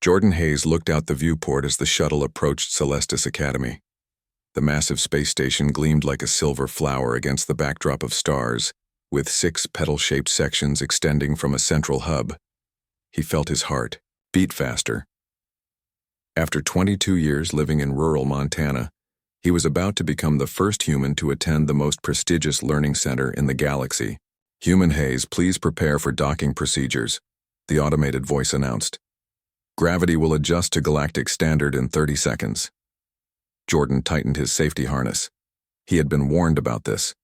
Jordan Hayes looked out the viewport as the shuttle approached Celestis Academy. The massive space station gleamed like a silver flower against the backdrop of stars, with 6 petal-shaped sections extending from a central hub. He felt his heart beat faster. After 22 years living in rural Montana, he was about to become the first human to attend the most prestigious learning center in the galaxy. "Human Hayes, please prepare for docking procedures," the automated voice announced. "Gravity will adjust to galactic standard in 30 seconds. Jordan tightened his safety harness. He had been warned about this.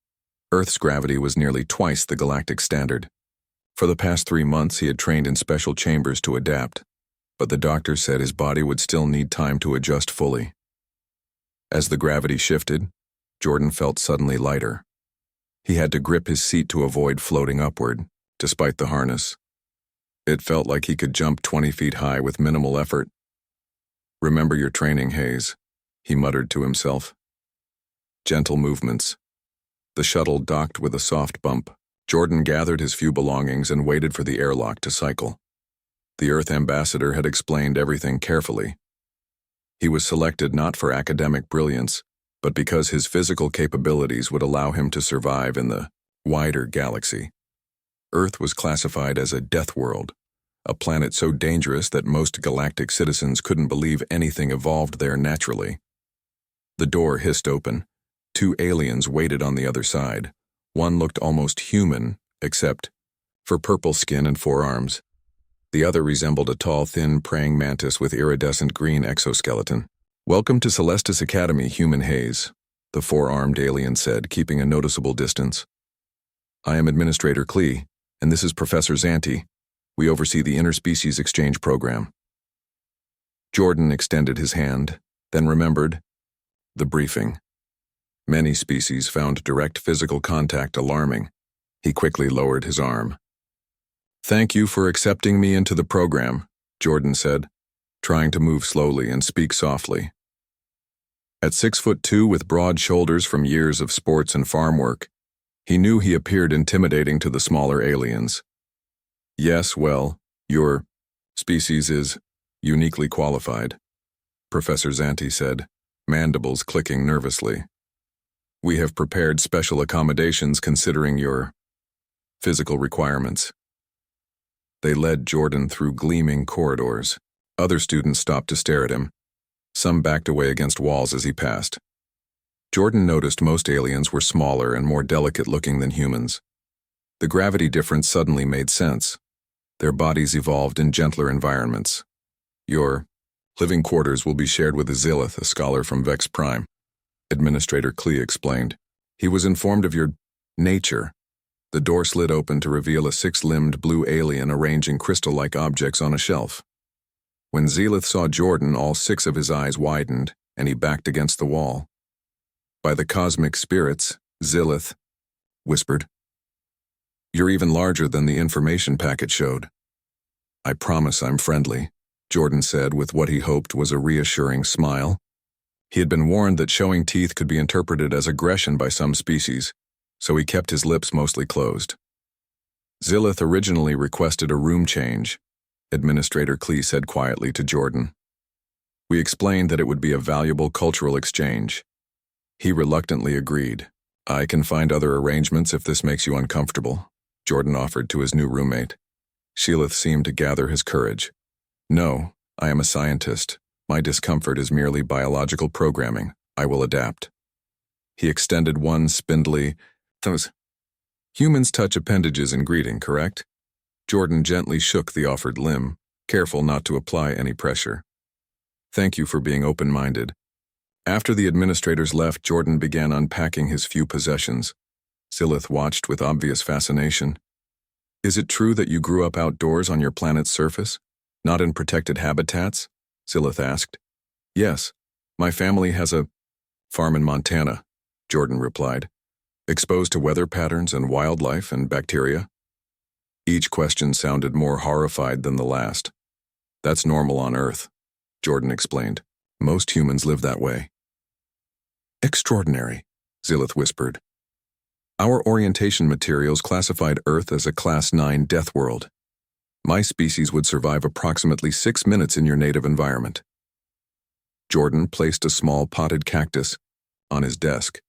Earth's gravity was nearly twice the galactic standard. For the past 3 months, he had trained in special chambers to adapt, but the doctor said his body would still need time to adjust fully. As the gravity shifted, Jordan felt suddenly lighter. He had to grip his seat to avoid floating upward, despite the harness. It felt like he could jump 20 feet high with minimal effort. "Remember your training, Hayes," he muttered to himself. Gentle movements. The shuttle docked with a soft bump. Jordan gathered his few belongings and waited for the airlock to cycle. The Earth ambassador had explained everything carefully. He was selected not for academic brilliance, but because his physical capabilities would allow him to survive in the wider galaxy. Earth was classified as a Deathworld, a planet so dangerous that most galactic citizens couldn't believe anything evolved there naturally. The door hissed open. 2 aliens waited on the other side. One looked almost human, except for purple skin and 4 arms. The other resembled a tall, thin praying mantis with iridescent green exoskeleton. "Welcome to Celestis Academy, Human Hayes," the 4-armed alien said, keeping a noticeable distance. "I am Administrator Klee, and this is Professor Zanti. We oversee the interspecies exchange program." Jordan extended his hand, then remembered the briefing. Many species found direct physical contact alarming. He quickly lowered his arm. "Thank you for accepting me into the program," Jordan said, trying to move slowly and speak softly. At 6'2" with broad shoulders from years of sports and farm work, he knew he appeared intimidating to the smaller aliens. "Yes, well, your species is uniquely qualified," Professor Zanti said, mandibles clicking nervously. "We have prepared special accommodations considering your physical requirements." They led Jordan through gleaming corridors. Other students stopped to stare at him. Some backed away against walls as he passed. Jordan noticed most aliens were smaller and more delicate-looking than humans. The gravity difference suddenly made sense. Their bodies evolved in gentler environments. "Your living quarters will be shared with Zilith, a scholar from Vex Prime," Administrator Klee explained. "He was informed of your nature." The door slid open to reveal a 6-limbed blue alien arranging crystal-like objects on a shelf. When Zilith saw Jordan, all 6 of his eyes widened, and he backed against the wall. "By the cosmic spirits," Zilith whispered. "You're even larger than the information packet showed." "I promise I'm friendly," Jordan said with what he hoped was a reassuring smile. He had been warned that showing teeth could be interpreted as aggression by some species, so he kept his lips mostly closed. "Zilith originally requested a room change," Administrator Klee said quietly to Jordan. "We explained that it would be a valuable cultural exchange." He reluctantly agreed. "I can find other arrangements if this makes you uncomfortable," Jordan offered to his new roommate. Sheelith seemed to gather his courage. "No, I am a scientist. My discomfort is merely biological programming. I will adapt." He extended one spindly "Those humans touch appendages in greeting, correct?" Jordan gently shook the offered limb, careful not to apply any pressure. "Thank you for being open-minded." After the administrators left, Jordan began unpacking his few possessions. Zilith watched with obvious fascination. "Is it true that you grew up outdoors on your planet's surface, not in protected habitats?" Zilith asked. "Yes, my family has a farm in Montana," Jordan replied. "Exposed to weather patterns and wildlife and bacteria." Each question sounded more horrified than the last. "That's normal on Earth," Jordan explained. "Most humans live that way." "Extraordinary," Zilith whispered. "Our orientation materials classified Earth as a Class 9 Deathworld. My species would survive approximately 6 minutes in your native environment. Jordan placed a small potted cactus on his desk,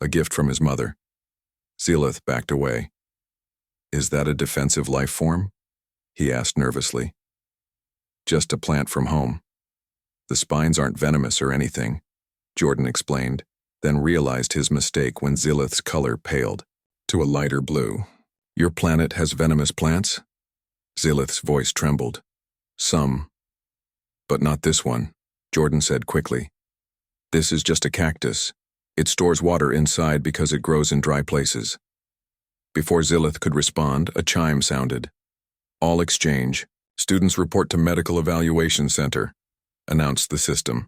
a gift from his mother. Zealoth backed away. Is that a defensive life form? He asked nervously. Just a plant from home. The spines aren't venomous or anything, Jordan explained, then realized his mistake when Zealoth's color paled to a lighter blue. Your planet has venomous plants? Zealoth's voice trembled. Some. But not this one, Jordan said quickly. This is just a cactus. It stores water inside because it grows in dry places. Before Zealoth could respond, a chime sounded. All exchange. Students report to Medical Evaluation Center, announced the system.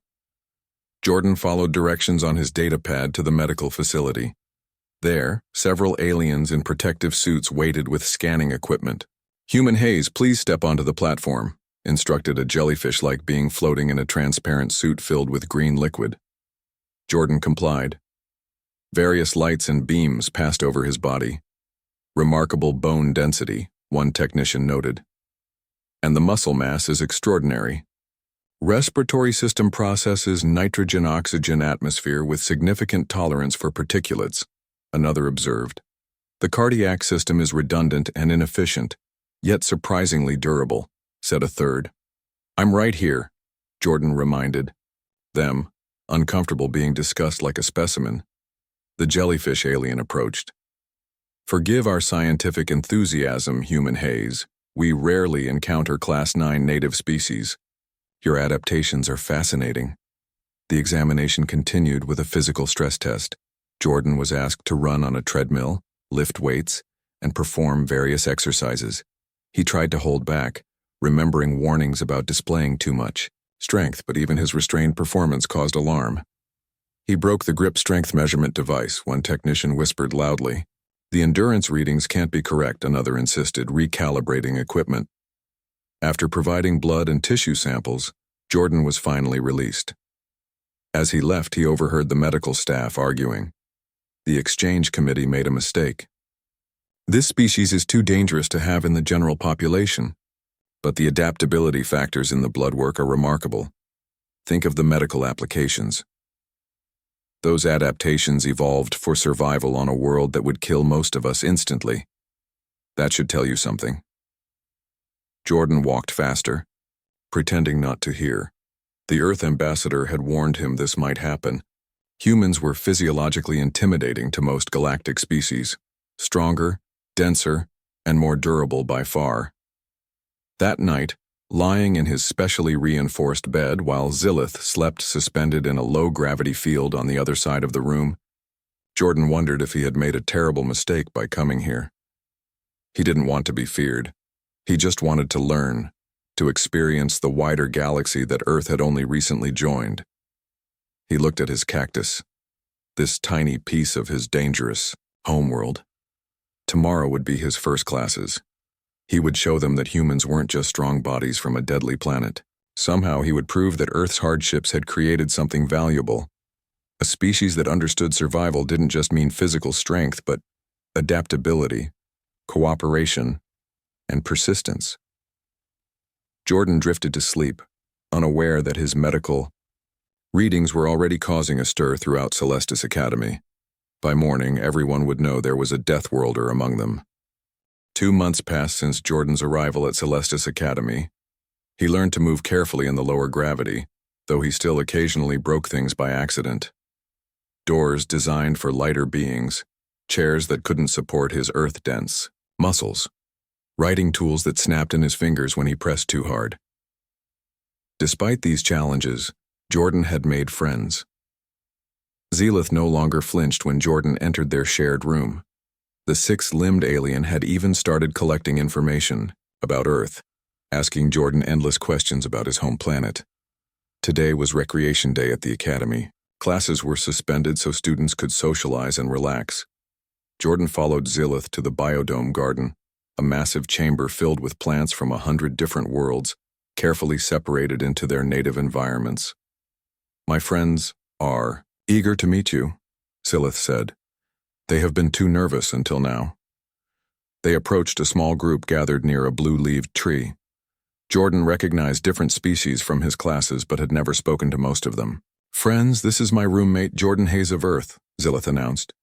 Jordan followed directions on his datapad to the medical facility. There, several aliens in protective suits waited with scanning equipment. Human Hayes, please step onto the platform, instructed a jellyfish-like being floating in a transparent suit filled with green liquid. Jordan complied. Various lights and beams passed over his body. Remarkable bone density, one technician noted. And the muscle mass is extraordinary. Respiratory system processes nitrogen-oxygen atmosphere with significant tolerance for particulates, another observed. The cardiac system is redundant and inefficient, yet surprisingly durable, said a third. I'm right here, Jordan reminded them, uncomfortable being discussed like a specimen. The jellyfish alien approached. Forgive our scientific enthusiasm, Human Hayes. We rarely encounter Class 9 native species. Your adaptations are fascinating. The examination continued with a physical stress test. Jordan was asked to run on a treadmill, lift weights, and perform various exercises. He tried to hold back, remembering warnings about displaying too much strength, but even his restrained performance caused alarm. He broke the grip strength measurement device, one technician whispered loudly. The endurance readings can't be correct, another insisted, recalibrating equipment. After providing blood and tissue samples, Jordan was finally released. As he left, he overheard the medical staff arguing. The exchange committee made a mistake. This species is too dangerous to have in the general population, but the adaptability factors in the blood work are remarkable. Think of the medical applications. Those adaptations evolved for survival on a world that would kill most of us instantly. That should tell you something. Jordan walked faster, pretending not to hear. The Earth ambassador had warned him this might happen. Humans were physiologically intimidating to most galactic species, stronger, denser, and more durable by far. That night, lying in his specially reinforced bed while Zealoth slept suspended in a low-gravity field on the other side of the room, Jordan wondered if he had made a terrible mistake by coming here. He didn't want to be feared. He just wanted to learn, to experience the wider galaxy that Earth had only recently joined. He looked at his cactus, this tiny piece of his dangerous homeworld. Tomorrow would be his first classes. He would show them that humans weren't just strong bodies from a deadly planet. Somehow he would prove that Earth's hardships had created something valuable. A species that understood survival didn't just mean physical strength, but adaptability, cooperation, and persistence. Jordan drifted to sleep, unaware that his medical readings were already causing a stir throughout Celestis Academy. By morning, everyone would know there was a Deathworlder among them. 2 months passed since Jordan's arrival at Celestis Academy. He learned to move carefully in the lower gravity, though he still occasionally broke things by accident. Doors designed for lighter beings, chairs that couldn't support his earth-dense muscles, writing tools that snapped in his fingers when he pressed too hard. Despite these challenges, Jordan had made friends. Zealoth no longer flinched when Jordan entered their shared room. The six-limbed alien had even started collecting information about Earth, asking Jordan endless questions about his home planet. Today was recreation day at the academy. Classes were suspended so students could socialize and relax. Jordan followed Zealoth to the biodome garden, a massive chamber filled with plants from 100 different worlds, carefully separated into their native environments. My friends are eager to meet you, Zealoth said. They have been too nervous until now. They approached a small group gathered near a blue-leaved tree. Jordan recognized different species from his classes but had never spoken to most of them. "Friends, this is my roommate Jordan Hayes of Earth," Zilith announced.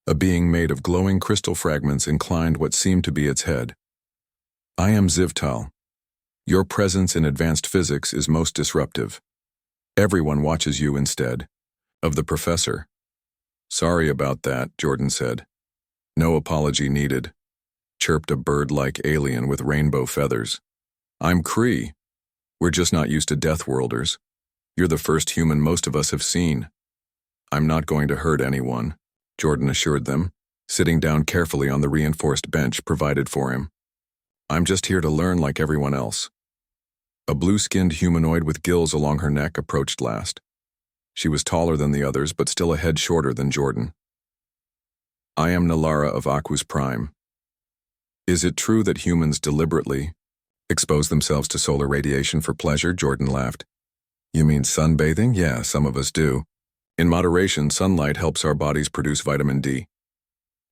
A being made of glowing crystal fragments inclined what seemed to be its head. "I am Zivtal. Your presence in advanced physics is most disruptive. Everyone watches you instead of the professor." "Sorry about that," Jordan said. "No apology needed," chirped a bird-like alien with rainbow feathers. "I'm Kree. We're just not used to Deathworlders. You're the first human most of us have seen." "I'm not going to hurt anyone," Jordan assured them, sitting down carefully on the reinforced bench provided for him. "I'm just here to learn like everyone else." A blue-skinned humanoid with gills along her neck approached last. She was taller than the others, but still a head shorter than Jordan. "I am Nalara of Aquus Prime. Is it true that humans deliberately expose themselves to solar radiation for pleasure?" Jordan laughed. "You mean sunbathing? Yeah, some of us do. In moderation, sunlight helps our bodies produce vitamin D."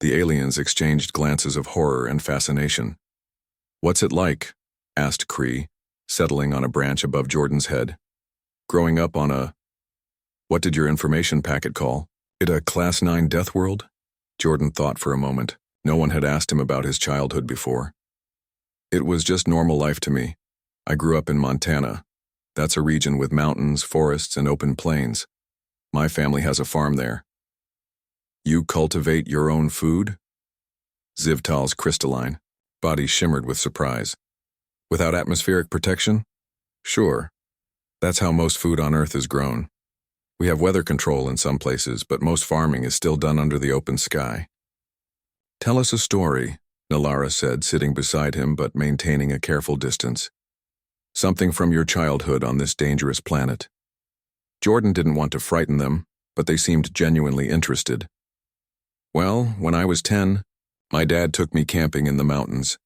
The aliens exchanged glances of horror and fascination. "What's it like?" asked Kree, settling on a branch above Jordan's head. "Growing up on a... What did your information packet call it, a Class 9 Deathworld?" Jordan thought for a moment. No one had asked him about his childhood before. "It was just normal life to me. I grew up in Montana. That's a region with mountains, forests, and open plains. My family has a farm there." "You cultivate your own food?" Zivtal's crystalline body shimmered with surprise. "Without atmospheric protection?" "Sure. That's how most food on Earth is grown. We have weather control in some places, but most farming is still done under the open sky." "Tell us a story," Nalara said, sitting beside him but maintaining a careful distance. "Something from your childhood on this dangerous planet." Jordan didn't want to frighten them, but they seemed genuinely interested. "Well, when I was 10, my dad took me camping in the mountains.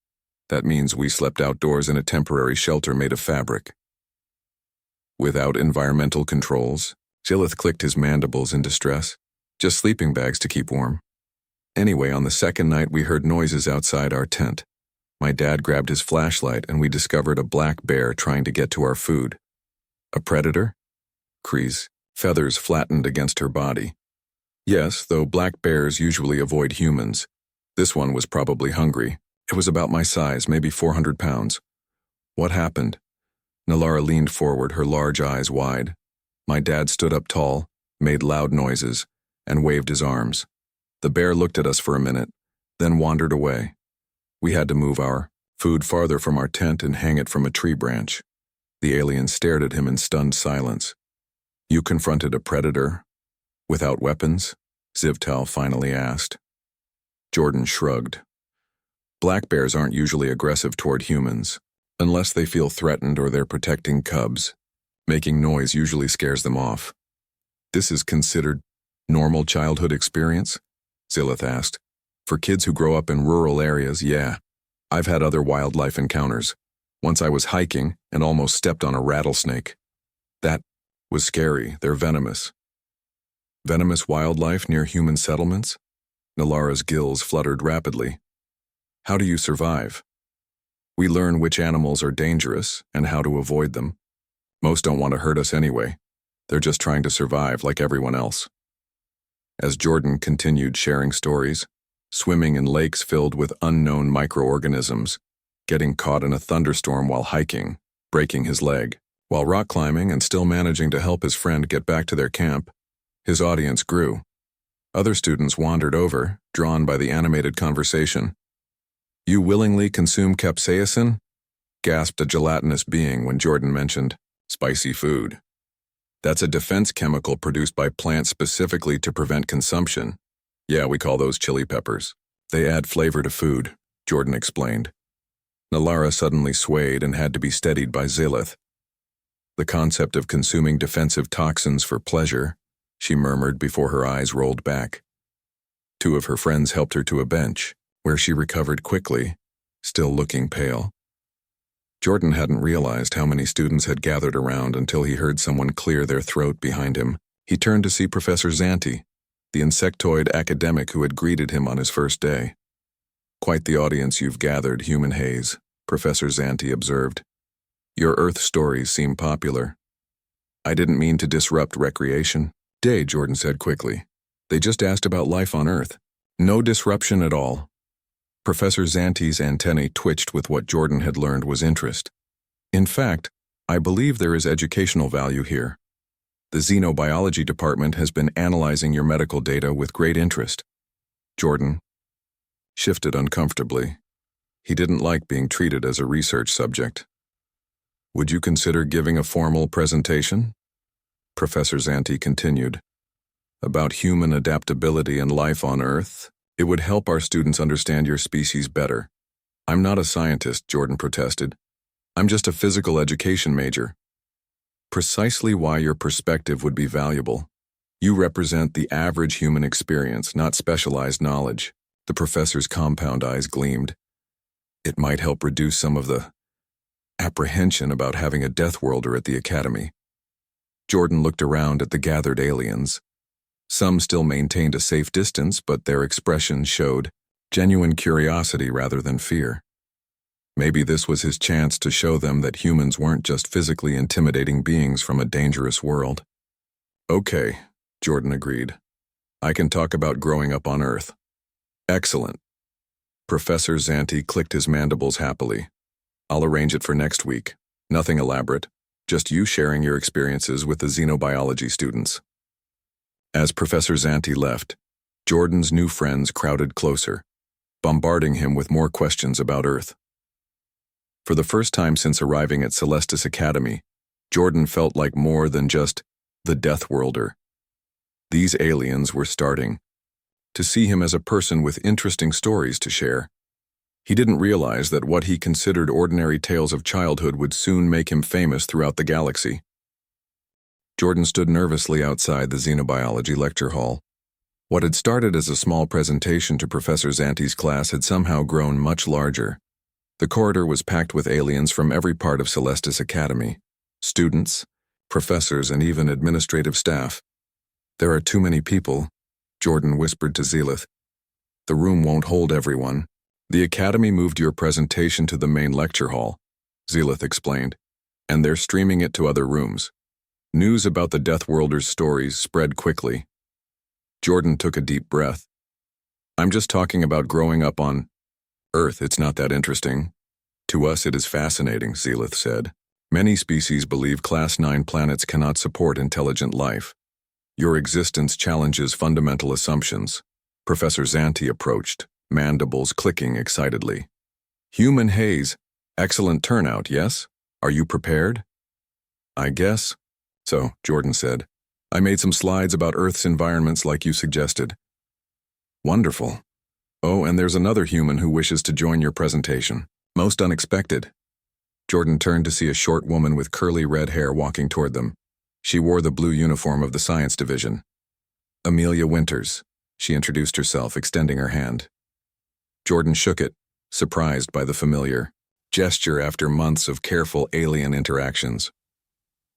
That means we slept outdoors in a temporary shelter made of fabric. Without environmental controls." Zilith clicked his mandibles in distress. "Just sleeping bags to keep warm. Anyway, on the second night we heard noises outside our tent. My dad grabbed his flashlight and we discovered a black bear trying to get to our food." "A predator?" Kree's feathers flattened against her body. "Yes, though black bears usually avoid humans. This one was probably hungry. It was about my size, maybe 400 pounds. "What happened?" Nalara leaned forward, her large eyes wide. "My dad stood up tall, made loud noises, and waved his arms. The bear looked at us for a minute, then wandered away. We had to move our food farther from our tent and hang it from a tree branch." The alien stared at him in stunned silence. "You confronted a predator without weapons?" Zivtal finally asked. Jordan shrugged. "Black bears aren't usually aggressive toward humans, unless they feel threatened or they're protecting cubs. Making noise usually scares them off." "This is considered normal childhood experience?" Zilith asked. "For kids who grow up in rural areas, yeah. I've had other wildlife encounters. Once I was hiking and almost stepped on a rattlesnake. That was scary. They're venomous." "Venomous wildlife near human settlements?" Nalara's gills fluttered rapidly. "How do you survive?" "We learn which animals are dangerous and how to avoid them. Most don't want to hurt us anyway. They're just trying to survive like everyone else." As Jordan continued sharing stories, swimming in lakes filled with unknown microorganisms, getting caught in a thunderstorm while hiking, breaking his leg, while rock climbing and still managing to help his friend get back to their camp, his audience grew. Other students wandered over, drawn by the animated conversation. "You willingly consume capsaicin?" gasped a gelatinous being when Jordan mentioned spicy food. "That's a defense chemical produced by plants specifically to prevent consumption. Yeah, we call those chili peppers. They add flavor to food," Jordan explained. Nalara suddenly swayed and had to be steadied by Zilith. "The concept of consuming defensive toxins for pleasure," she murmured before her eyes rolled back. Two of her friends helped her to a bench, where she recovered quickly, still looking pale. Jordan hadn't realized how many students had gathered around until he heard someone clear their throat behind him. He turned to see Professor Zanti, the insectoid academic who had greeted him on his first day. Quite the audience you've gathered, Human Haze, Professor Zanti observed. Your Earth stories seem popular. I didn't mean to disrupt recreation. Day, Jordan said quickly. They just asked about life on Earth. No disruption at all. Professor Zanti's antennae twitched with what Jordan had learned was interest. In fact, I believe there is educational value here. The xenobiology department has been analyzing your medical data with great interest. Jordan shifted uncomfortably. He didn't like being treated as a research subject. Would you consider giving a formal presentation? Professor Zanti continued. About human adaptability and life on Earth, it would help our students understand your species better. I'm not a scientist, Jordan protested. I'm just a physical education major. Precisely why your perspective would be valuable. You represent the average human experience, not specialized knowledge. The professor's compound eyes gleamed. It might help reduce some of the apprehension about having a Deathworlder at the academy. Jordan looked around at the gathered aliens. Some still maintained a safe distance, but their expressions showed genuine curiosity rather than fear. Maybe this was his chance to show them that humans weren't just physically intimidating beings from a dangerous world. Okay, Jordan agreed. I can talk about growing up on Earth. Excellent. Professor Zanti clicked his mandibles happily. I'll arrange it for next week. Nothing elaborate. Just you sharing your experiences with the xenobiology students. As Professor Zanti left, Jordan's new friends crowded closer, bombarding him with more questions about Earth. For the first time since arriving at Celestis Academy, Jordan felt like more than just the Deathworlder. These aliens were starting to see him as a person with interesting stories to share. He didn't realize that what he considered ordinary tales of childhood would soon make him famous throughout the galaxy. Jordan stood nervously outside the xenobiology lecture hall. What had started as a small presentation to Professor Zanti's class had somehow grown much larger. The corridor was packed with aliens from every part of Celestis Academy. Students, professors, and even administrative staff. There are too many people, Jordan whispered to Zelith. The room won't hold everyone. The Academy moved your presentation to the main lecture hall, Zelith explained, and they're streaming it to other rooms. News about the Deathworlders' stories spread quickly. Jordan took a deep breath. I'm just talking about growing up on Earth. It's not that interesting. To us it is fascinating, Zelith said. Many species believe Class 9 planets cannot support intelligent life. Your existence challenges fundamental assumptions. Professor Zanti approached, mandibles clicking excitedly. Human Haze, excellent turnout, yes? Are you prepared? I guess so, Jordan said. I made some slides about Earth's environments like you suggested. Wonderful. Oh, and there's another human who wishes to join your presentation. Most unexpected. Jordan turned to see a short woman with curly red hair walking toward them. She wore the blue uniform of the science division. Amelia Winters, she introduced herself, extending her hand. Jordan shook it, surprised by the familiar gesture after months of careful alien interactions.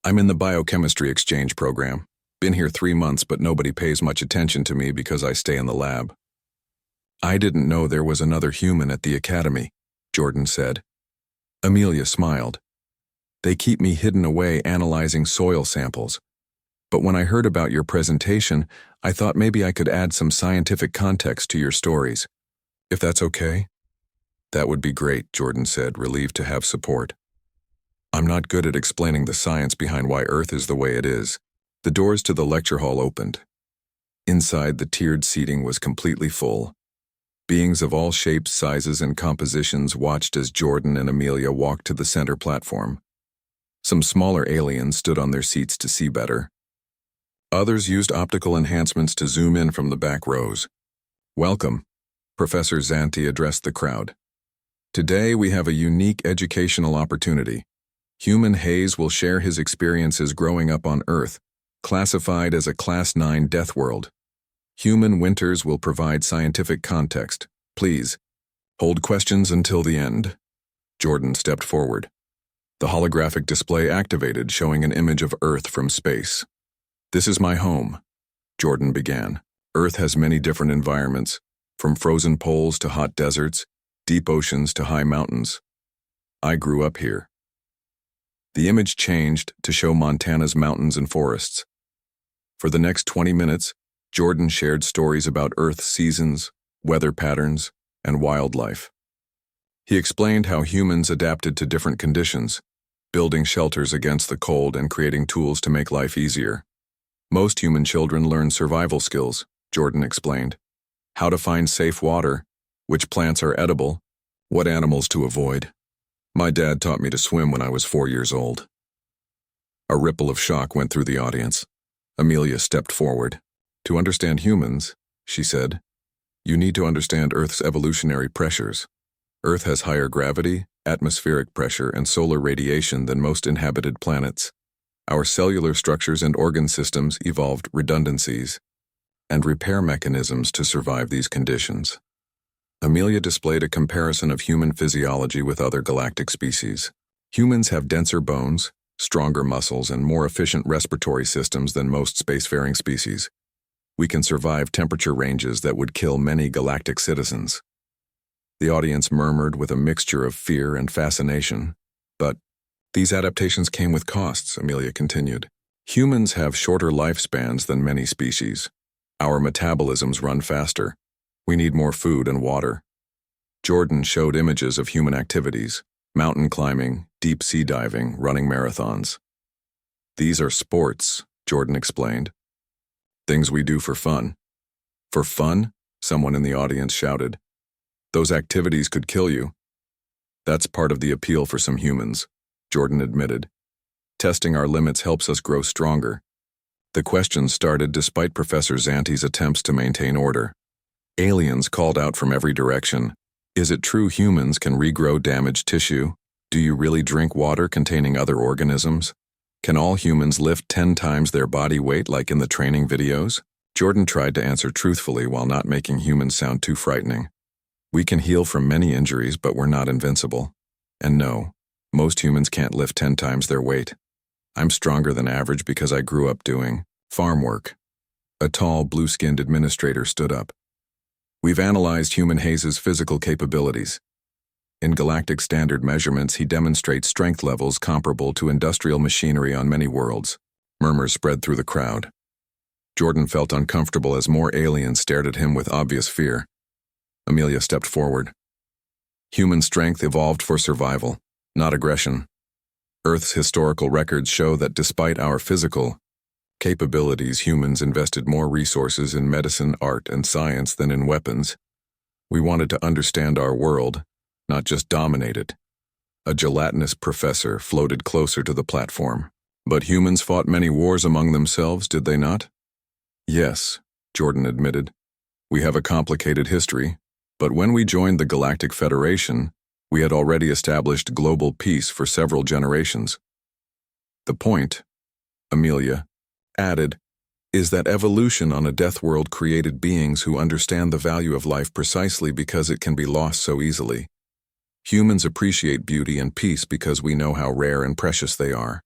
I'm in the biochemistry exchange program. Been here 3 months, but nobody pays much attention to me because I stay in the lab. I didn't know there was another human at the academy, Jordan said. Amelia smiled. They keep me hidden away analyzing soil samples. But when I heard about your presentation, I thought maybe I could add some scientific context to your stories. If that's okay? That would be great, Jordan said, relieved to have support. I'm not good at explaining the science behind why Earth is the way it is. The doors to the lecture hall opened. Inside, the tiered seating was completely full. Beings of all shapes, sizes, and compositions watched as Jordan and Amelia walked to the center platform. Some smaller aliens stood on their seats to see better. Others used optical enhancements to zoom in from the back rows. Welcome, Professor Zanti addressed the crowd. Today we have a unique educational opportunity. Human Haze will share his experiences growing up on Earth, classified as a Class 9 Deathworld. Human Winters will provide scientific context. Please, hold questions until the end. Jordan stepped forward. The holographic display activated, showing an image of Earth from space. This is my home, Jordan began. Earth has many different environments, from frozen poles to hot deserts, deep oceans to high mountains. I grew up here. The image changed to show Montana's mountains and forests. For the next 20 minutes, Jordan shared stories about Earth's seasons, weather patterns, and wildlife. He explained how humans adapted to different conditions, building shelters against the cold and creating tools to make life easier. Most human children learn survival skills, Jordan explained. How to find safe water, which plants are edible, what animals to avoid. My dad taught me to swim when I was 4 years old. A ripple of shock went through the audience. Amelia stepped forward. To understand humans, she said, you need to understand Earth's evolutionary pressures. Earth has higher gravity, atmospheric pressure, and solar radiation than most inhabited planets. Our cellular structures and organ systems evolved redundancies and repair mechanisms to survive these conditions. Amelia displayed a comparison of human physiology with other galactic species. Humans have denser bones, stronger muscles, and more efficient respiratory systems than most spacefaring species. We can survive temperature ranges that would kill many galactic citizens. The audience murmured with a mixture of fear and fascination. But these adaptations came with costs, Amelia continued. Humans have shorter lifespans than many species. Our metabolisms run faster. We need more food and water. Jordan showed images of human activities, mountain climbing, deep sea diving, running marathons. These are sports, Jordan explained. Things we do for fun. For fun? Someone in the audience shouted. Those activities could kill you. That's part of the appeal for some humans, Jordan admitted. Testing our limits helps us grow stronger. The questions started despite Professor Zanti's attempts to maintain order. Aliens called out from every direction. Is it true humans can regrow damaged tissue? Do you really drink water containing other organisms? Can all humans lift 10 times their body weight like in the training videos? Jordan tried to answer truthfully while not making humans sound too frightening. We can heal from many injuries, but we're not invincible. And no, most humans can't lift 10 times their weight. I'm stronger than average because I grew up doing farm work. A tall, blue-skinned administrator stood up. We've analyzed human Hayes's physical capabilities. In galactic standard measurements, he demonstrates strength levels comparable to industrial machinery on many worlds. Murmurs spread through the crowd. Jordan felt uncomfortable as more aliens stared at him with obvious fear. Amelia stepped forward. Human strength evolved for survival, not aggression. Earth's historical records show that despite our physical capabilities, humans invested more resources in medicine, art, and science than in weapons. We wanted to understand our world, not just dominate it. A gelatinous professor floated closer to the platform. But humans fought many wars among themselves, did they not? Yes, Jordan admitted. We have a complicated history, but when we joined the Galactic Federation, we had already established global peace for several generations. The point, Amelia added, is that evolution on a Deathworld created beings who understand the value of life precisely because it can be lost so easily. Humans appreciate beauty and peace because we know how rare and precious they are.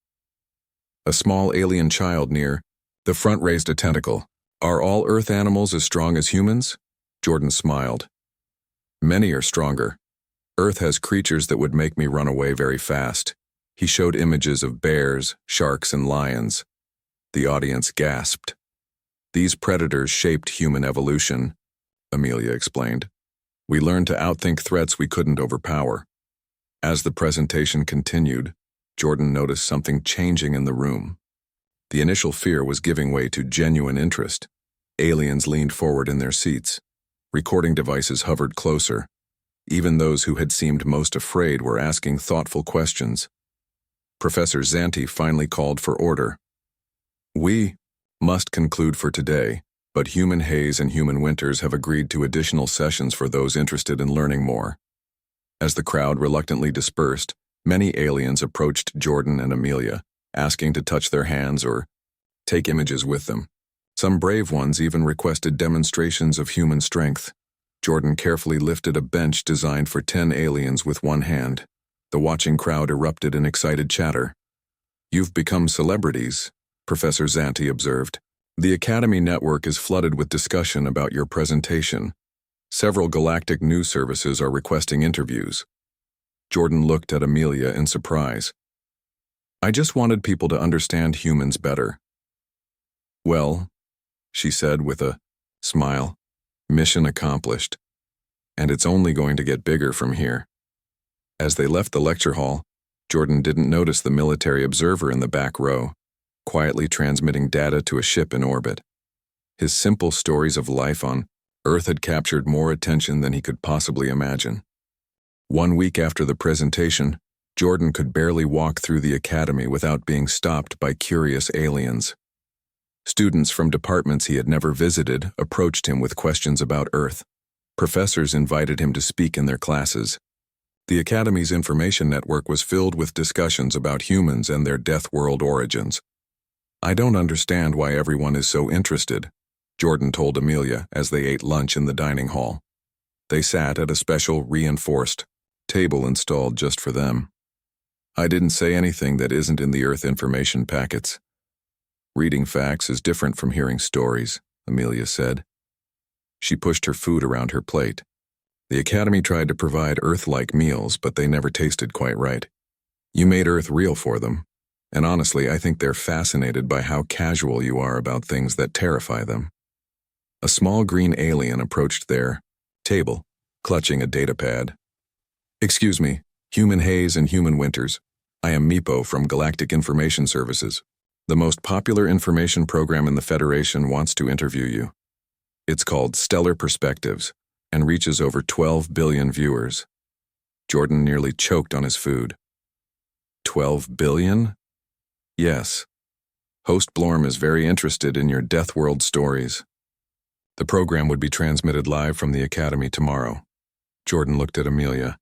A small alien child near the front raised a tentacle. Are all Earth animals as strong as humans? Jordan smiled. Many are stronger. Earth has creatures that would make me run away very fast. He showed images of bears, sharks, and lions. The audience gasped. These predators shaped human evolution, Amelia explained. We learned to outthink threats we couldn't overpower. As the presentation continued, Jordan noticed something changing in the room. The initial fear was giving way to genuine interest. Aliens leaned forward in their seats. Recording devices hovered closer. Even those who had seemed most afraid were asking thoughtful questions. Professor Zanti finally called for order. We must conclude for today, but Human Hayes and Human Winters have agreed to additional sessions for those interested in learning more. As the crowd reluctantly dispersed, many aliens approached Jordan and Amelia, asking to touch their hands or take images with them. Some brave ones even requested demonstrations of human strength. Jordan carefully lifted a bench designed for 10 aliens with one hand. The watching crowd erupted in excited chatter. You've become celebrities, Professor Zanti observed. The Academy network is flooded with discussion about your presentation. Several galactic news services are requesting interviews. Jordan looked at Amelia in surprise. I just wanted people to understand humans better. Well, she said with a smile, mission accomplished. And it's only going to get bigger from here. As they left the lecture hall, Jordan didn't notice the military observer in the back row, quietly transmitting data to a ship in orbit. His simple stories of life on Earth had captured more attention than he could possibly imagine. 1 week after the presentation, Jordan could barely walk through the academy without being stopped by curious aliens. Students from departments he had never visited approached him with questions about Earth. Professors invited him to speak in their classes. The Academy's information network was filled with discussions about humans and their Deathworld origins. I don't understand why everyone is so interested, Jordan told Amelia as they ate lunch in the dining hall. They sat at a special reinforced table installed just for them. I didn't say anything that isn't in the Earth information packets. Reading facts is different from hearing stories, Amelia said. She pushed her food around her plate. The Academy tried to provide Earth-like meals, but they never tasted quite right. You made Earth real for them, and honestly, I think they're fascinated by how casual you are about things that terrify them. A small green alien approached their table, clutching a datapad. Excuse me, Human Hayes and Human Winters. I am Meepo from Galactic Information Services. The most popular information program in the Federation wants to interview you. It's called Stellar Perspectives and reaches over 12 billion viewers. Jordan nearly choked on his food. 12 billion? Yes. Host Blorm is very interested in your Deathworld stories. The program would be transmitted live from the Academy tomorrow. Jordan looked at Amelia.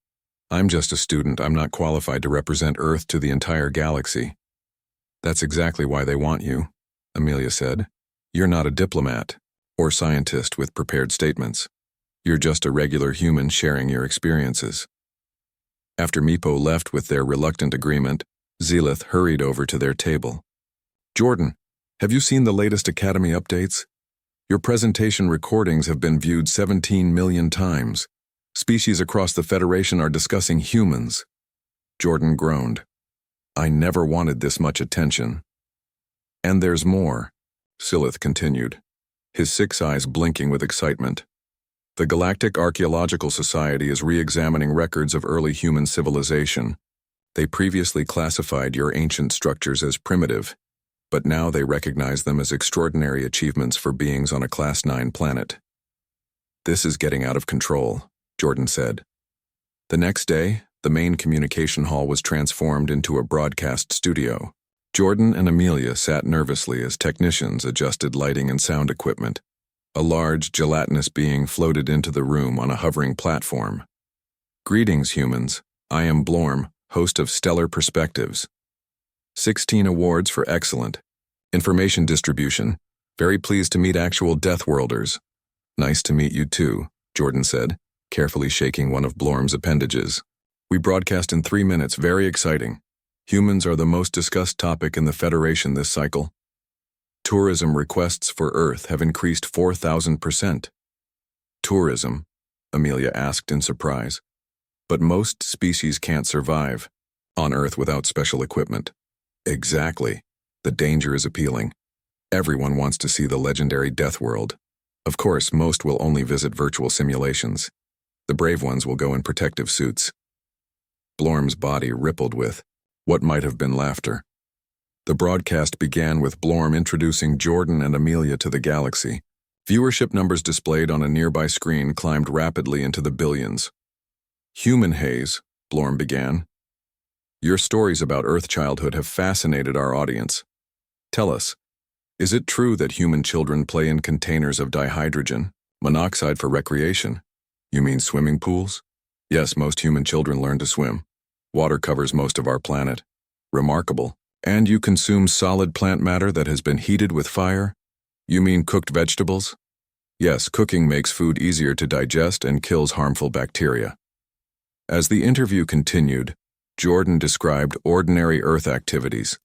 I'm just a student. I'm not qualified to represent Earth to the entire galaxy. That's exactly why they want you, Amelia said. You're not a diplomat or scientist with prepared statements. You're just a regular human sharing your experiences. After Meepo left with their reluctant agreement, Zelith hurried over to their table. Jordan, have you seen the latest Academy updates? Your presentation recordings have been viewed 17 million times. Species across the Federation are discussing humans. Jordan groaned. I never wanted this much attention. And there's more, Silith continued, his 6 eyes blinking with excitement. The Galactic Archaeological Society is re-examining records of early human civilization. They previously classified your ancient structures as primitive, but now they recognize them as extraordinary achievements for beings on a Class 9 planet. This is getting out of control, Jordan said. The next day, the main communication hall was transformed into a broadcast studio. Jordan and Amelia sat nervously as technicians adjusted lighting and sound equipment. A large, gelatinous being floated into the room on a hovering platform. Greetings, humans. I am Blorm, host of Stellar Perspectives. 16 awards for excellent. Information distribution. Very pleased to meet actual Deathworlders. Nice to meet you too, Jordan said, carefully shaking one of Blorm's appendages. We broadcast in 3 minutes, very exciting. Humans are the most discussed topic in the Federation this cycle. Tourism requests for Earth have increased 4,000%. Tourism? Amelia asked in surprise. But most species can't survive on Earth without special equipment. Exactly. The danger is appealing. Everyone wants to see the legendary Deathworld. Of course, most will only visit virtual simulations. The brave ones will go in protective suits. Blorm's body rippled with what might have been laughter. The broadcast began with Blorm introducing Jordan and Amelia to the galaxy. Viewership numbers displayed on a nearby screen climbed rapidly into the billions. Human Hayes, Blorm began. Your stories about Earth childhood have fascinated our audience. Tell us, is it true that human children play in containers of dihydrogen monoxide for recreation? You mean swimming pools? Yes, most human children learn to swim. Water covers most of our planet. Remarkable. And you consume solid plant matter that has been heated with fire? You mean cooked vegetables? Yes, cooking makes food easier to digest and kills harmful bacteria. As the interview continued, Jordan described ordinary Earth activities: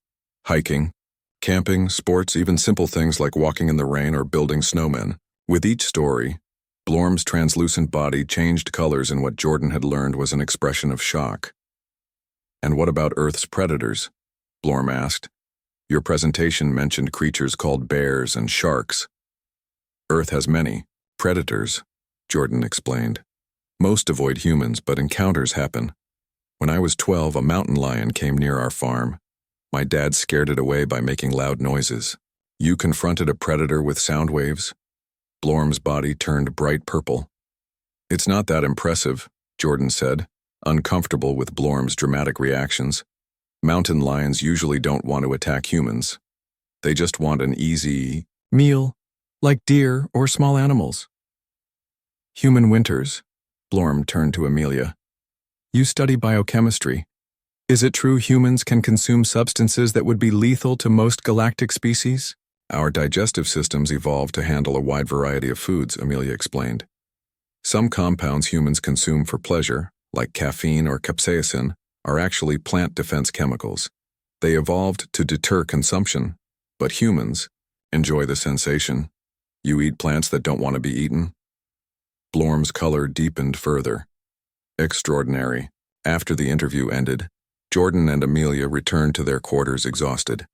hiking, camping, sports, even simple things like walking in the rain or building snowmen. With each story, Blorm's translucent body changed colors in what Jordan had learned was an expression of shock. "And what about Earth's predators?" Blorm asked. "Your presentation mentioned creatures called bears and sharks." "Earth has many predators," Jordan explained. "Most avoid humans, but encounters happen. When I was 12, a mountain lion came near our farm. My dad scared it away by making loud noises." "You confronted a predator with sound waves?" Blorm's body turned bright purple. "It's not that impressive," Jordan said, uncomfortable with Blorm's dramatic reactions. "Mountain lions usually don't want to attack humans. They just want an easy meal, like deer or small animals." "Human winters," Blorm turned to Amelia. "You study biochemistry. Is it true humans can consume substances that would be lethal to most galactic species?" "Our digestive systems evolved to handle a wide variety of foods," Amelia explained. "Some compounds humans consume for pleasure, like caffeine or capsaicin, are actually plant defense chemicals. They evolved to deter consumption, but humans enjoy the sensation. You eat plants that don't want to be eaten?" Blorm's color deepened further. "Extraordinary." After the interview ended, Jordan and Amelia returned to their quarters exhausted.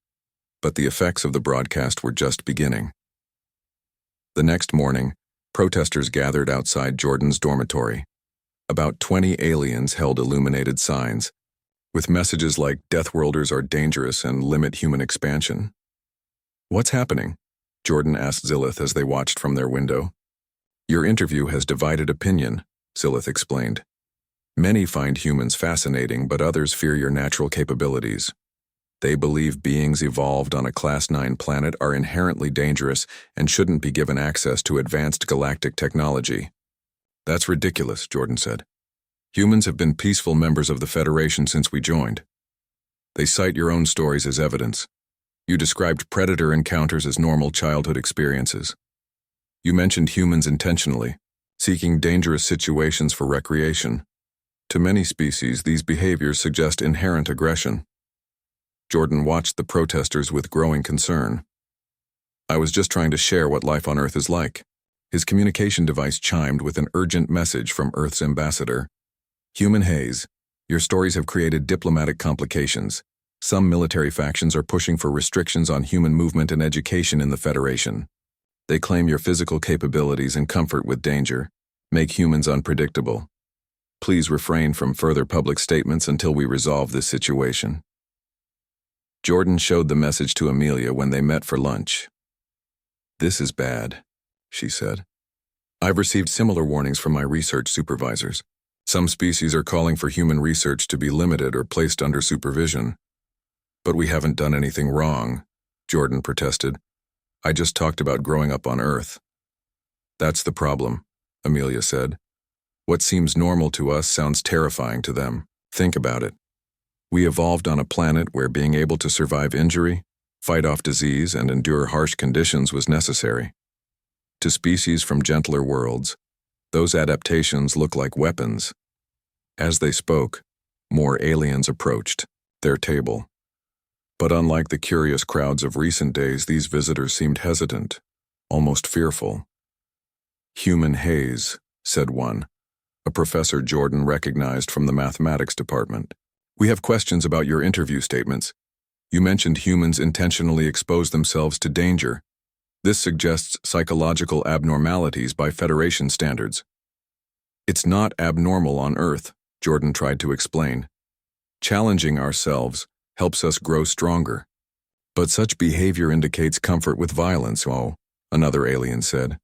But the effects of the broadcast were just beginning. The next morning, protesters gathered outside Jordan's dormitory. About 20 aliens held illuminated signs, with messages like "Deathworlders are dangerous and limit human expansion." "What's happening?" Jordan asked Zillith as they watched from their window. "Your interview has divided opinion," Zillith explained. "Many find humans fascinating, but others fear your natural capabilities. They believe beings evolved on a Class 9 planet are inherently dangerous and shouldn't be given access to advanced galactic technology." "That's ridiculous," Jordan said. "Humans have been peaceful members of the Federation since we joined. They cite your own stories as evidence. You described predator encounters as normal childhood experiences. You mentioned humans intentionally, seeking dangerous situations for recreation. To many species, these behaviors suggest inherent aggression." Jordan watched the protesters with growing concern. "I was just trying to share what life on Earth is like." His communication device chimed with an urgent message from Earth's ambassador. "Human Haze, your stories have created diplomatic complications. Some military factions are pushing for restrictions on human movement and education in the Federation. They claim your physical capabilities and comfort with danger make humans unpredictable. Please refrain from further public statements until we resolve this situation." Jordan showed the message to Amelia when they met for lunch. "This is bad," she said. "I've received similar warnings from my research supervisors. Some species are calling for human research to be limited or placed under supervision." "But we haven't done anything wrong," Jordan protested. "I just talked about growing up on Earth." "That's the problem," Amelia said. "What seems normal to us sounds terrifying to them. Think about it. We evolved on a planet where being able to survive injury, fight off disease, and endure harsh conditions was necessary. To species from gentler worlds, those adaptations look like weapons." As they spoke, more aliens approached their table. But unlike the curious crowds of recent days, these visitors seemed hesitant, almost fearful. "Human Haze," said one, a professor Jordan recognized from the mathematics department. "We have questions about your interview statements. You mentioned humans intentionally expose themselves to danger. This suggests psychological abnormalities by Federation standards." "It's not abnormal on Earth," Jordan tried to explain. "Challenging ourselves helps us grow stronger." "But such behavior indicates comfort with violence," another alien said.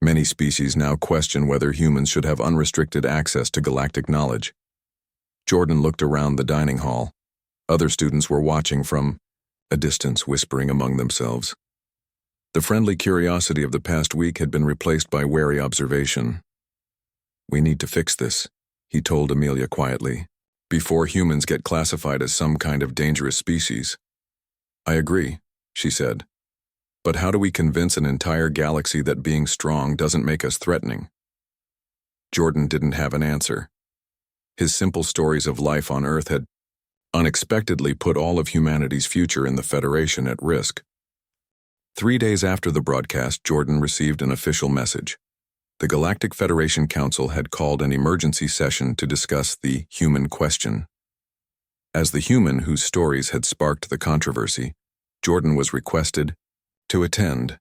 "Many species now question whether humans should have unrestricted access to galactic knowledge." Jordan looked around the dining hall. Other students were watching from a distance, whispering among themselves. The friendly curiosity of the past week had been replaced by wary observation. "We need to fix this," he told Amelia quietly, "before humans get classified as some kind of dangerous species." "I agree," she said. "But how do we convince an entire galaxy that being strong doesn't make us threatening?" Jordan didn't have an answer. His simple stories of life on Earth had unexpectedly put all of humanity's future in the Federation at risk. 3 days after the broadcast, Jordan received an official message. The Galactic Federation Council had called an emergency session to discuss the human question. As the human whose stories had sparked the controversy, Jordan was requested to attend.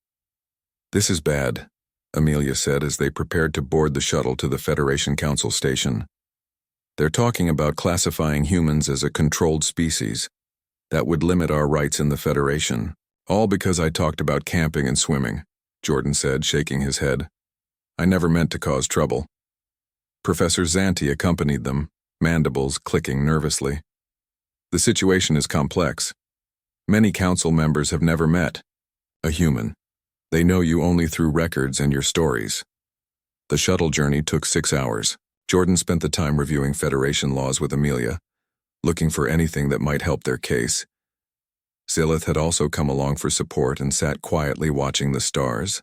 "This is bad," Amelia said as they prepared to board the shuttle to the Federation Council station. "They're talking about classifying humans as a controlled species. That would limit our rights in the Federation. All because I talked about camping and swimming," Jordan said, shaking his head. "I never meant to cause trouble." Professor Zanti accompanied them, mandibles clicking nervously. "The situation is complex. Many council members have never met a human. They know you only through records and your stories." The shuttle journey took 6 hours. Jordan spent the time reviewing Federation laws with Amelia, looking for anything that might help their case. Zilith had also come along for support and sat quietly watching the stars.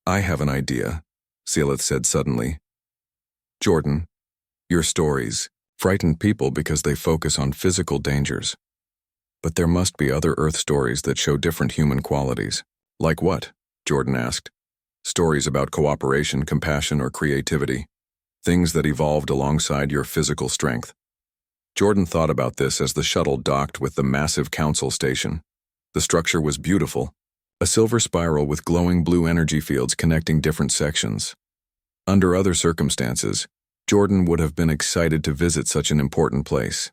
"I have an idea," Zilith said suddenly. "Jordan, your stories frighten people because they focus on physical dangers. But there must be other Earth stories that show different human qualities." "Like what?" Jordan asked. "Stories about cooperation, compassion, or creativity. Things that evolved alongside your physical strength." Jordan thought about this as the shuttle docked with the massive council station. The structure was beautiful, a silver spiral with glowing blue energy fields connecting different sections. Under other circumstances, Jordan would have been excited to visit such an important place.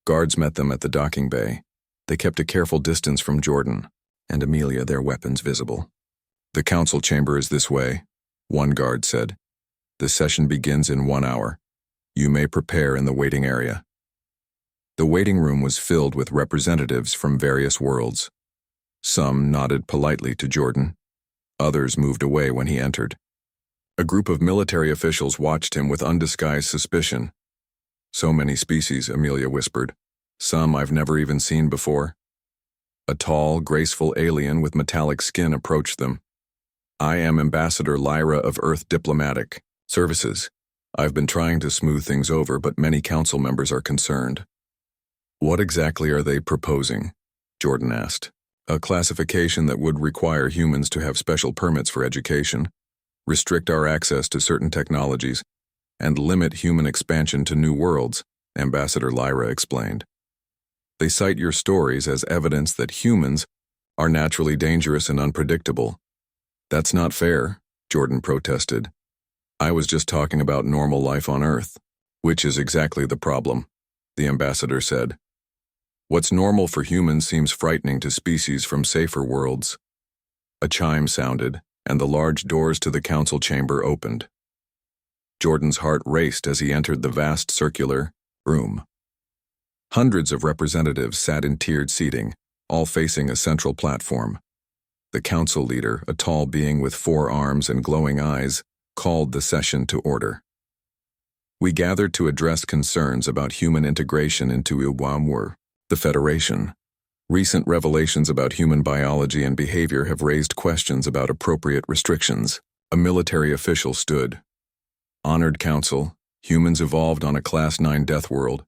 Guards met them at the docking bay. They kept a careful distance from Jordan and Amelia, their weapons visible. "The council chamber is this way," one guard said. "The session begins in 1 hour. You may prepare in the waiting area." The waiting room was filled with representatives from various worlds. Some nodded politely to Jordan. Others moved away when he entered. A group of military officials watched him with undisguised suspicion. "So many species," Amelia whispered. "Some I've never even seen before." A tall, graceful alien with metallic skin approached them. "I am Ambassador Lyra of Earth Diplomatic Services. I've been trying to smooth things over, but many council members are concerned." "What exactly are they proposing?" Jordan asked. "A classification that would require humans to have special permits for education, restrict our access to certain technologies, and limit human expansion to new worlds," Ambassador Lyra explained. "They cite your stories as evidence that humans are naturally dangerous and unpredictable." "That's not fair," Jordan protested. "I was just talking about normal life on Earth." "Which is exactly the problem," the ambassador said. "What's normal for humans seems frightening to species from safer worlds." A chime sounded, and the large doors to the council chamber opened. Jordan's heart raced as he entered the vast circular room. Hundreds of representatives sat in tiered seating, all facing a central platform. The council leader, a tall being with 4 arms and glowing eyes, called the session to order. "We gathered to address concerns about human integration into HFY War, the Federation. Recent revelations about human biology and behavior have raised questions about appropriate restrictions." A military official stood. "Honored Council, humans evolved on a Class 9 Deathworld.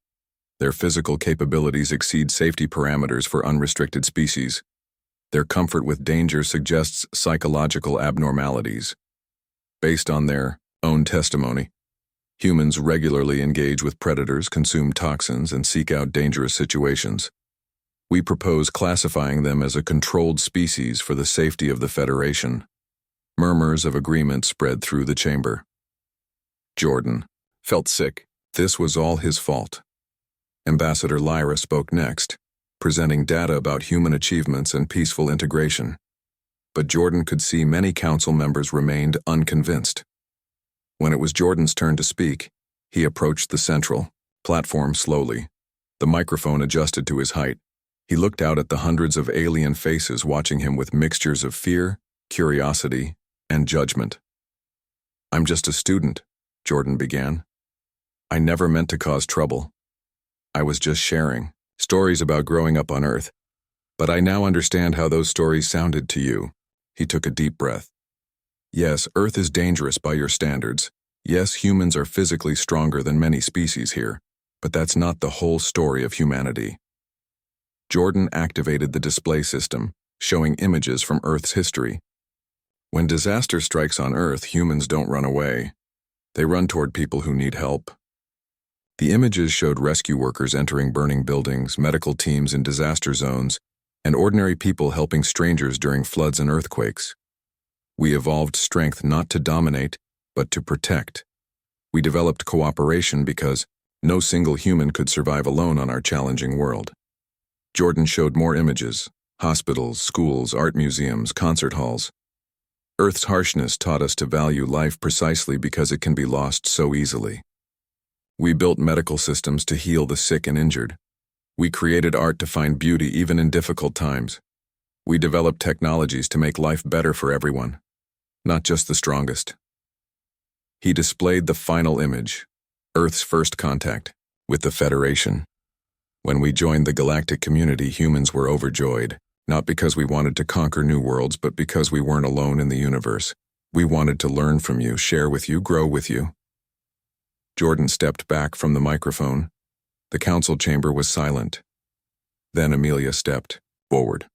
Their physical capabilities exceed safety parameters for unrestricted species. Their comfort with danger suggests psychological abnormalities. Based on their own testimony, humans regularly engage with predators, consume toxins, and seek out dangerous situations. We propose classifying them as a controlled species for the safety of the Federation." Murmurs of agreement spread through the chamber. Jordan felt sick. This was all his fault. Ambassador Lyra spoke next, presenting data about human achievements and peaceful integration. But Jordan could see many council members remained unconvinced. When it was Jordan's turn to speak, he approached the central platform slowly. The microphone adjusted to his height. He looked out at the hundreds of alien faces watching him with mixtures of fear, curiosity, and judgment. "I'm just a student," Jordan began. "I never meant to cause trouble. I was just sharing stories about growing up on Earth. But I now understand how those stories sounded to you." He took a deep breath. "Yes, Earth is dangerous by your standards. Yes, humans are physically stronger than many species here, but that's not the whole story of humanity." Jordan activated the display system, showing images from Earth's history. When disaster strikes on Earth, humans don't run away. They run toward people who need help. The images showed rescue workers entering burning buildings, medical teams in disaster zones, and ordinary people helping strangers during floods and earthquakes. We evolved strength not to dominate, but to protect. We developed cooperation because no single human could survive alone on our challenging world. Jordan showed more images: hospitals, schools, art museums, concert halls. Earth's harshness taught us to value life precisely because it can be lost so easily. We built medical systems to heal the sick and injured. We created art to find beauty even in difficult times. We developed technologies to make life better for everyone, not just the strongest. He displayed the final image, Earth's first contact with the Federation. When we joined the galactic community, humans were overjoyed, not because we wanted to conquer new worlds, but because we weren't alone in the universe. We wanted to learn from you, share with you, grow with you. Jordan stepped back from the microphone. The council chamber was silent. Then Amelia stepped forward.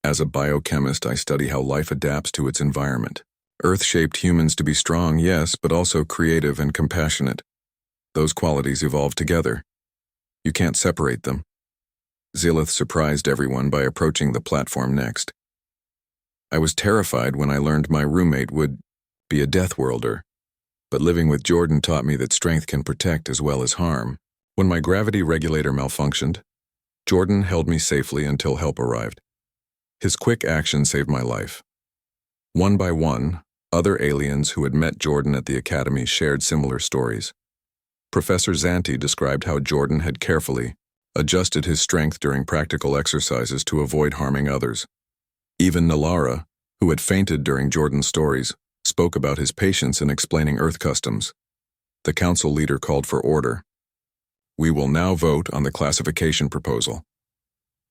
As a biochemist, I study how life adapts to its environment. Earth shaped humans to be strong, yes, but also creative and compassionate. Those qualities evolve together. You can't separate them. Zilith surprised everyone by approaching the platform next. I was terrified when I learned my roommate would be a Deathworlder, but living with Jordan taught me that strength can protect as well as harm. When my gravity regulator malfunctioned, Jordan held me safely until help arrived. His quick action saved my life. One by one, other aliens who had met Jordan at the academy shared similar stories. Professor Zanti described how Jordan had carefully adjusted his strength during practical exercises to avoid harming others. Even Nalara, who had fainted during Jordan's stories, spoke about his patience in explaining Earth customs. The council leader called for order. We will now vote on the classification proposal.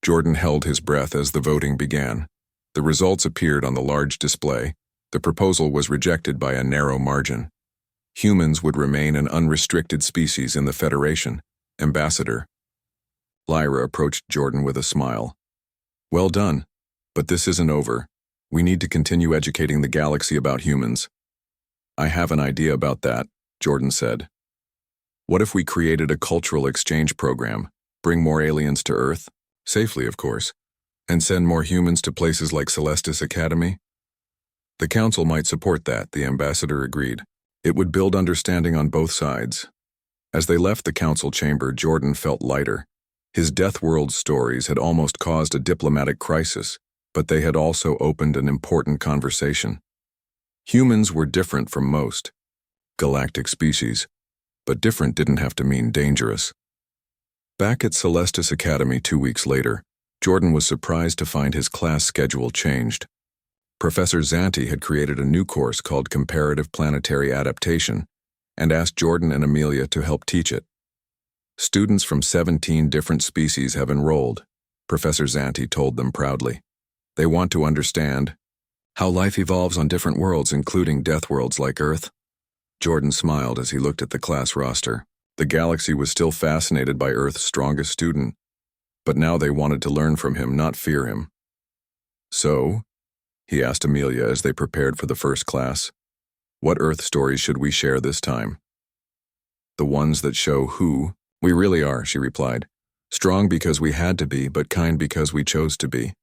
Jordan held his breath as the voting began. The results appeared on the large display. The proposal was rejected by a narrow margin. Humans would remain an unrestricted species in the Federation. Ambassador. Lyra approached Jordan with a smile. Well done, but this isn't over. We need to continue educating the galaxy about humans. I have an idea about that, Jordan said. What if we created a cultural exchange program, bring more aliens to Earth, safely of course, and send more humans to places like Celestis Academy? The council might support that, the ambassador agreed. It would build understanding on both sides. As they left the council chamber, Jordan felt lighter. His Deathworld stories had almost caused a diplomatic crisis, but they had also opened an important conversation. Humans were different from most galactic species, but different didn't have to mean dangerous. Back at Celestis Academy 2 weeks later, Jordan was surprised to find his class schedule changed. Professor Zanti had created a new course called Comparative Planetary Adaptation and asked Jordan and Amelia to help teach it. Students from 17 different species have enrolled, Professor Zanti told them proudly. They want to understand how life evolves on different worlds, including Deathworlds like Earth. Jordan smiled as he looked at the class roster. The galaxy was still fascinated by Earth's strongest student, but now they wanted to learn from him, not fear him. So, he asked Amelia as they prepared for the first class, what Earth stories should we share this time? The ones that show who we really are, she replied. Strong because we had to be, but kind because we chose to be.